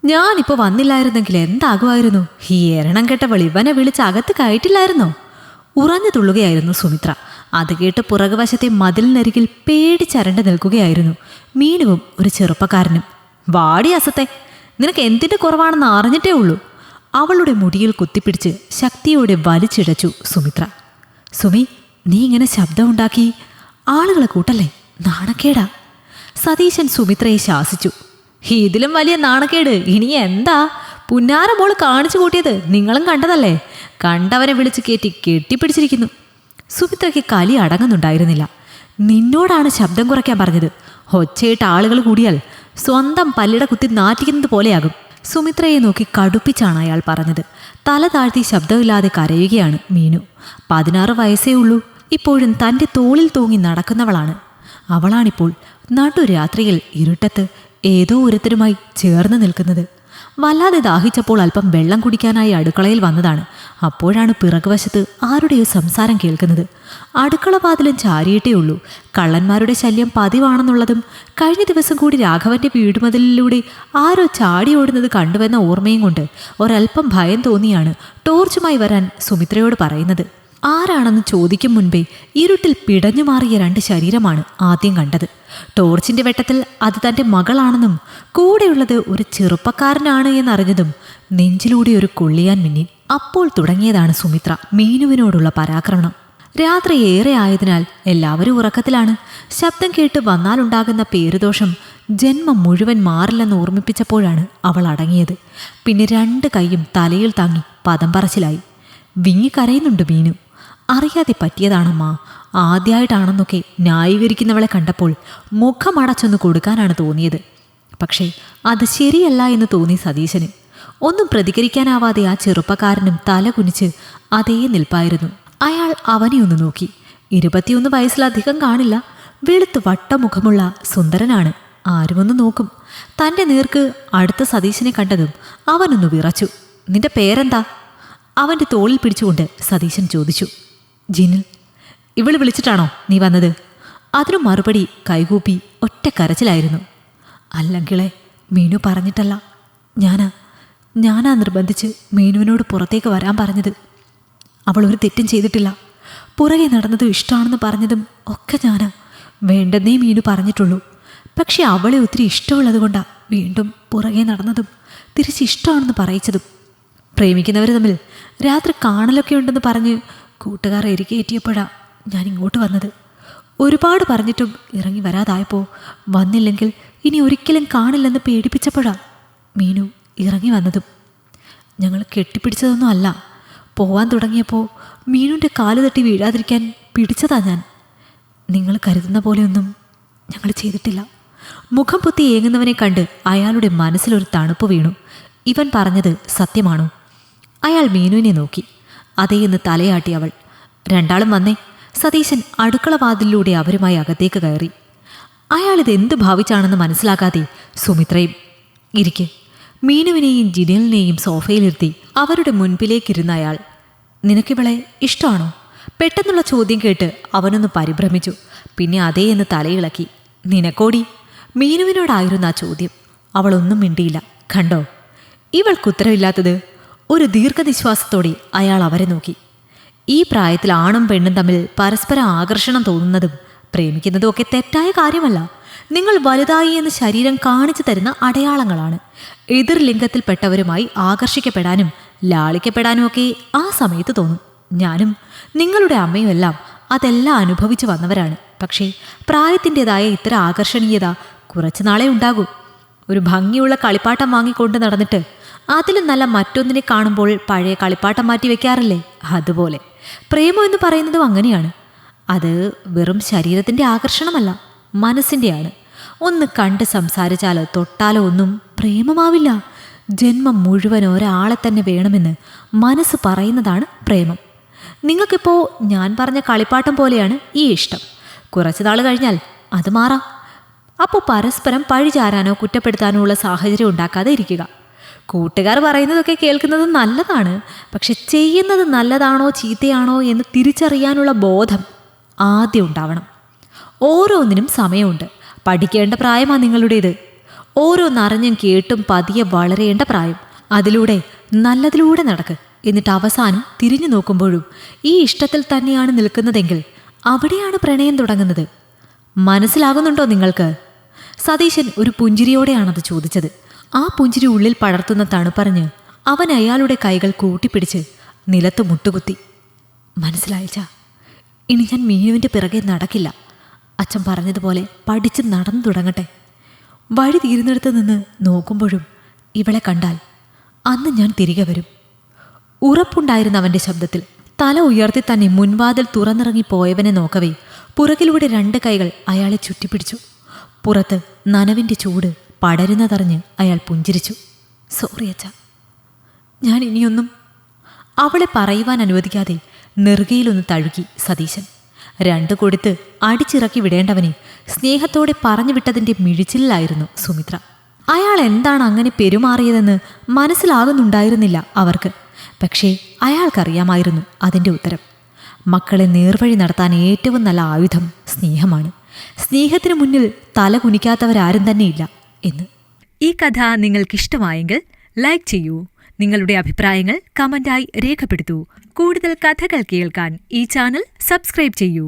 ഞാനിപ്പോൾ വന്നില്ലായിരുന്നെങ്കിൽ എന്താകുമായിരുന്നു? ഈ എരണം കെട്ടവൾ ഇവനെ വിളിച്ച് അകത്ത് കയറ്റില്ലായിരുന്നോ? ഉറഞ്ഞു തുള്ളുകയായിരുന്നു സുമിത്ര. അത് കേട്ട് പുറകുവശത്തെ മതിലിനരികിൽ പേടിച്ചരണ്ട് നിൽക്കുകയായിരുന്നു മീനുവും ഒരു ചെറുപ്പക്കാരനും. വാടി അസത്തെ, നിനക്ക് എന്തിൻ്റെ കുറവാണെന്ന് അറിഞ്ഞിട്ടേ ഉള്ളൂ. അവളുടെ മുടിയിൽ കുത്തിപ്പിടിച്ച് ശക്തിയോടെ വലിച്ചിഴച്ചു സുമിത്ര. സുമി, നീ ഇങ്ങനെ ശബ്ദമുണ്ടാക്കി ആളുകളെ കൂട്ടല്ലേ, നാണക്കേടാ. സതീശൻ സുമിത്രയെ ശാസിച്ചു. ഇതിലും വലിയ നാണക്കേട് ഇനി എന്താ? പുന്നാര മോള് കാണിച്ചു കൂട്ടിയത് നിങ്ങളും കണ്ടതല്ലേ? കണ്ടവനെ വിളിച്ച് കെട്ടിപ്പിടിച്ചിരിക്കുന്നു. സുമിത്രയ്ക്ക് കലി അടങ്ങുന്നുണ്ടായിരുന്നില്ല. നിന്നോടാണ് ശബ്ദം കുറയ്ക്കാൻ പറഞ്ഞത്. ഒച്ചയിട്ട് ആളുകൾ കൂടിയാൽ സ്വന്തം പല്ലിട കുത്തി നാറ്റിക്കുന്നത് പോലെയാകും. സുമിത്രയെ നോക്കി കടുപ്പിച്ചാണ് അയാൾ പറഞ്ഞത്. തല താഴ്ത്തി ശബ്ദമില്ലാതെ കരയുകയാണ് മീനു. 16 വയസ്സേ ഉള്ളൂ. ഇപ്പോഴും തൻ്റെ തോളിൽ തൂങ്ങി നടക്കുന്നവളാണ്. അവളാണിപ്പോൾ നടുരാത്രിയിൽ ഇരുട്ടത്ത് ഏതോ ഒരുത്തരുമായി ചേർന്ന് നിൽക്കുന്നത്. വല്ലാതെ ദാഹിച്ചപ്പോൾ അല്പം വെള്ളം കുടിക്കാനായി അടുക്കളയിൽ വന്നതാണ്. അപ്പോഴാണ് പിറകുവശത്ത് ആരുടെയോ സംസാരം കേൾക്കുന്നത്. അടുക്കള വാതിലും ചാരിയിട്ടേ ഉള്ളൂ. കള്ളന്മാരുടെ ശല്യം പതിവാണെന്നുള്ളതും കഴിഞ്ഞ ദിവസം കൂടി രാഘവന്റെ വീടുമതിലിലൂടെ ആരോ ചാടി ഓടുന്നത് കണ്ടുവെന്ന ഓർമ്മയും കൊണ്ട് ഒരല്പം ഭയം തോന്നിയാണ് ടോർച്ചുമായി വരാൻ സുമിത്രയോട് പറയുന്നത്. ആരാണെന്ന് ചോദിക്കും മുൻപേ ഇരുട്ടിൽ പിടഞ്ഞു മാറിയ 2 ശരീരമാണ് ആദ്യം കണ്ടത്. ടോർച്ചിന്റെ വെട്ടത്തിൽ അത് തൻ്റെ മകളാണെന്നും കൂടെയുള്ളത് ഒരു ചെറുപ്പക്കാരനാണ് എന്നറിഞ്ഞതും നെഞ്ചിലൂടെ ഒരു കൊള്ളിയാൻ മിന്നി. അപ്പോൾ തുടങ്ങിയതാണ് സുമിത്ര മീനുവിനോടുള്ള പരാക്രമണം. രാത്രി ഏറെ ആയതിനാൽ എല്ലാവരും ഉറക്കത്തിലാണ്. ശബ്ദം കേട്ട് വന്നാലുണ്ടാകുന്ന പേരുദോഷം ജന്മം മുഴുവൻ മാറില്ലെന്ന് ഓർമ്മിപ്പിച്ചപ്പോഴാണ് അവൾ അടങ്ങിയത്. പിന്നെ 2 കൈയും തലയിൽ താങ്ങി പദം പറച്ചിലായി. വിങ്ങിക്കരയുന്നുണ്ട് മീനു. അറിയാതെ പറ്റിയതാണമ്മ, ആദ്യമായിട്ടാണെന്നൊക്കെ ന്യായീകരിക്കുന്നവളെ കണ്ടപ്പോൾ മുഖമടച്ചൊന്ന് കൊടുക്കാനാണ് തോന്നിയത്. പക്ഷേ അത് ശരിയല്ല എന്ന് തോന്നി സതീശന്. ഒന്നും പ്രതികരിക്കാനാവാതെ ആ ചെറുപ്പക്കാരനും തല കുനിച്ച് അതേ നിൽപ്പായിരുന്നു. അയാൾ അവനെ ഒന്ന് നോക്കി. 21 വയസ്സിലധികം കാണില്ല. വെളുത്ത് വട്ടമുഖമുള്ള സുന്ദരനാണ്. ആരുമൊന്ന് നോക്കും. തൻ്റെ നേർക്ക് അടുത്ത സതീശനെ കണ്ടതും അവനൊന്ന് വിറച്ചു. നിന്റെ പേരെന്താ? അവൻ്റെ തോളിൽ പിടിച്ചുകൊണ്ട് സതീശൻ ചോദിച്ചു. ജിനിൽ. ഇവള് വിളിച്ചിട്ടാണോ നീ വന്നത്? അതിനു മറുപടി കൈകൂപ്പി ഒറ്റ കരച്ചിലായിരുന്നു. അല്ലെങ്കിളെ, മീനു പറഞ്ഞിട്ടല്ല. ഞാനാ നിർബന്ധിച്ച് മീനുവിനോട് പുറത്തേക്ക് വരാൻ പറഞ്ഞത്. അവൾ ഒരു തെറ്റും ചെയ്തിട്ടില്ല. പുറകെ നടന്നതും ഇഷ്ടമാണെന്ന് പറഞ്ഞതും ഒക്കെ ഞാനാ. വേണ്ടെന്നേ മീനു പറഞ്ഞിട്ടുള്ളൂ. പക്ഷെ അവളെ ഒത്തിരി ഇഷ്ടമുള്ളത് കൊണ്ടാണ് വീണ്ടും പുറകെ നടന്നതും തിരിച്ച് ഇഷ്ടമാണെന്ന് പറയിച്ചതും. പ്രേമിക്കുന്നവർ തമ്മിൽ രാത്രി കാണലൊക്കെ ഉണ്ടെന്ന് പറഞ്ഞ് കൂട്ടുകാർ എരികേറ്റിയപ്പോഴാണ് ഞാൻ ഇങ്ങോട്ട് വന്നത്. ഒരുപാട് പറഞ്ഞിട്ടും ഇറങ്ങി വരാതായപ്പോൾ വന്നില്ലെങ്കിൽ ഇനി ഒരിക്കലും കാണില്ലെന്ന് പേടിപ്പിച്ചപ്പോഴാണ് മീനു ഇറങ്ങി വന്നതും. ഞങ്ങൾ കെട്ടിപ്പിടിച്ചതൊന്നും അല്ല. പോവാൻ തുടങ്ങിയപ്പോൾ മീനുവിൻ്റെ കാല് തട്ടി വീഴാതിരിക്കാൻ പിടിച്ചതാ ഞാൻ. നിങ്ങൾ കരുതുന്ന പോലെയൊന്നും ഞങ്ങൾ ചെയ്തിട്ടില്ല. മുഖം പൊത്തി ഏങ്ങുന്നവനെ കണ്ട് അയാളുടെ മനസ്സിലൊരു തണുപ്പ് വീണു. ഇവൻ പറഞ്ഞത് സത്യമാണോ? അയാൾ മീനുവിനെ നോക്കി. അതേയെന്ന് തലയാട്ടി അവൾ. 2 വന്നേ. സതീശൻ അടുക്കള വാതിലിലൂടെ അവരുമായി അകത്തേക്ക് കയറി. അയാളിതെന്ത് ഭാവിച്ചാണെന്ന് മനസ്സിലാക്കാതെ സുമിത്രയും. ഇരിക്കെ. മീനുവിനെയും ജിനിലിനെയും സോഫയിലിരുത്തി അവരുടെ മുൻപിലേക്കിരുന്ന അയാൾ. നിനക്കിവളെ ഇഷ്ടമാണോ? പെട്ടെന്നുള്ള ചോദ്യം കേട്ട് അവനൊന്ന് പരിഭ്രമിച്ചു. പിന്നെ അതേയെന്ന് തലയിളക്കി. നിനക്കോടി? മീനുവിനോടായിരുന്നു ആ ചോദ്യം. അവളൊന്നും മിണ്ടിയില്ല. കണ്ടോ ഇവൾക്കുത്തരവില്ലാത്തത്? ഒരു ദീർഘനിശ്വാസത്തോടെ അയാൾ അവരെ നോക്കി. ഈ പ്രായത്തിൽ ആണും പെണ്ണും തമ്മിൽ പരസ്പരം ആകർഷണം തോന്നുന്നതും പ്രേമിക്കുന്നതും ഒക്കെ തെറ്റായ കാര്യമല്ല. നിങ്ങൾ വലുതായി എന്ന് ശരീരം കാണിച്ചു തരുന്ന അടയാളങ്ങളാണ്. എതിർ ലിംഗത്തിൽപ്പെട്ടവരുമായി ആകർഷിക്കപ്പെടാനും ലാളിക്കപ്പെടാനും ഒക്കെ ആ സമയത്ത് തോന്നും. ഞാനും നിങ്ങളുടെ അമ്മയും എല്ലാം അതെല്ലാം അനുഭവിച്ചു വന്നവരാണ്. പക്ഷേ പ്രായത്തിൻ്റെതായ ഇത്തരം ആകർഷണീയത കുറച്ചു നാളെ ഉണ്ടാകൂ. ഒരു ഭംഗിയുള്ള കളിപ്പാട്ടം വാങ്ങിക്കൊണ്ട് നടന്നിട്ട് അതിലും നല്ല മറ്റൊന്നിനെ കാണുമ്പോൾ പഴയ കളിപ്പാട്ടം മാറ്റി വെക്കാറില്ലേ? അതുപോലെ പ്രേമം എന്ന് പറയുന്നതും അങ്ങനെയാണ്. അത് വെറും ശരീരത്തിൻ്റെ ആകർഷണമല്ല, മനസ്സിൻ്റെയാണ്. ഒന്ന് കണ്ട് സംസാരിച്ചാലോ തൊട്ടാലോ ഒന്നും പ്രേമമാവില്ല. ജന്മം മുഴുവൻ ഒരാളെ തന്നെ വേണമെന്ന് മനസ്സ് പറയുന്നതാണ് പ്രേമം. നിങ്ങൾക്കിപ്പോൾ ഞാൻ പറഞ്ഞ കളിപ്പാട്ടം പോലെയാണ് ഈ ഇഷ്ടം. കുറച്ച് നാൾ കഴിഞ്ഞാൽ അത് മാറാം. അപ്പോൾ പരസ്പരം പഴിചാരാനോ കുറ്റപ്പെടുത്താനോ ഉള്ള സാഹചര്യം ഉണ്ടാക്കാതെ ഇരിക്കുക. കൂട്ടുകാർ പറയുന്നതൊക്കെ കേൾക്കുന്നത് നല്ലതാണ്. പക്ഷെ ചെയ്യുന്നത് നല്ലതാണോ ചീത്തയാണോ എന്ന് തിരിച്ചറിയാനുള്ള ബോധം ആദ്യം ഉണ്ടാവണം. ഓരോന്നിനും സമയമുണ്ട്. പഠിക്കേണ്ട പ്രായമാണ് നിങ്ങളുടേത്. ഓരോന്നറിഞ്ഞും കേട്ടും പതിയെ വളരേണ്ട പ്രായം. അതിലൂടെ നല്ലതിലൂടെ നടക്ക്. എന്നിട്ട് അവസാനം തിരിഞ്ഞു നോക്കുമ്പോഴും ഈ ഇഷ്ടത്തിൽ തന്നെയാണ് നിൽക്കുന്നതെങ്കിൽ അവിടെയാണ് പ്രണയം തുടങ്ങുന്നത്. മനസ്സിലാകുന്നുണ്ടോ നിങ്ങൾക്ക്? സതീശൻ ഒരു പുഞ്ചിരിയോടെയാണത് ചോദിച്ചത്. ആ പുഞ്ചിരി ഉള്ളിൽ പടർത്തുന്ന തണുപ്പറിഞ്ഞ് അവൻ അയാളുടെ കൈകൾ കൂട്ടിപ്പിടിച്ച് നിലത്ത് മുട്ടുകുത്തി. മനസ്സിലായിച്ചാ, ഇനി ഞാൻ മീനുവിൻ്റെ പിറകെ നടക്കില്ല. അച്ഛൻ പറഞ്ഞതുപോലെ പഠിച്ച് നടന്നു തുടങ്ങട്ടെ. വഴി തീരുന്നിടത്ത് നിന്ന് നോക്കുമ്പോഴും ഇവളെ കണ്ടാൽ അന്ന് ഞാൻ തിരികെ വരും. ഉറപ്പുണ്ടായിരുന്ന അവൻ്റെ ശബ്ദത്തിൽ. തല ഉയർത്തി തന്നെ മുൻവാതിൽ തുറന്നിറങ്ങി പോയവനെ നോക്കവേ പുറകിലൂടെ 2 കൈകൾ അയാളെ ചുറ്റിപ്പിടിച്ചു. പുറത്ത് നനവിൻ്റെ ചൂട് പടരുന്നതറിഞ്ഞ് അയാൾ പുഞ്ചിരിച്ചു. സോറി അച്ഛ, ഞാൻ ഇനിയൊന്നും. അവളെ പറയുവാൻ അനുവദിക്കാതെ നെറുകയിലൊന്ന് തഴുകി സതീശൻ. 2 കൊടുത്ത് അടിച്ചിറക്കി വിടേണ്ടവനെ സ്നേഹത്തോടെ പറഞ്ഞു വിട്ടതിൻ്റെ മിഴിച്ചിലായിരുന്നു സുമിത്ര. അയാൾ എന്താണ് അങ്ങനെ പെരുമാറിയതെന്ന് മനസ്സിലാകുന്നുണ്ടായിരുന്നില്ല അവർക്ക്. പക്ഷേ അയാൾക്കറിയാമായിരുന്നു അതിൻ്റെ ഉത്തരം. മക്കളെ നേർവഴി നടത്താൻ ഏറ്റവും നല്ല ആയുധം സ്നേഹമാണ്. സ്നേഹത്തിന് മുന്നിൽ തല കുനിക്കാത്തവരാരും തന്നെയില്ല എന്ന്. ഈ കഥ നിങ്ങൾക്കിഷ്ടമായെങ്കിൽ ലൈക്ക് ചെയ്യൂ. നിങ്ങളുടെ അഭിപ്രായങ്ങൾ കമന്റായി രേഖപ്പെടുത്തൂ. കൂടുതൽ കഥകൾ കേൾക്കാൻ ഈ ചാനൽ സബ്സ്ക്രൈബ് ചെയ്യൂ.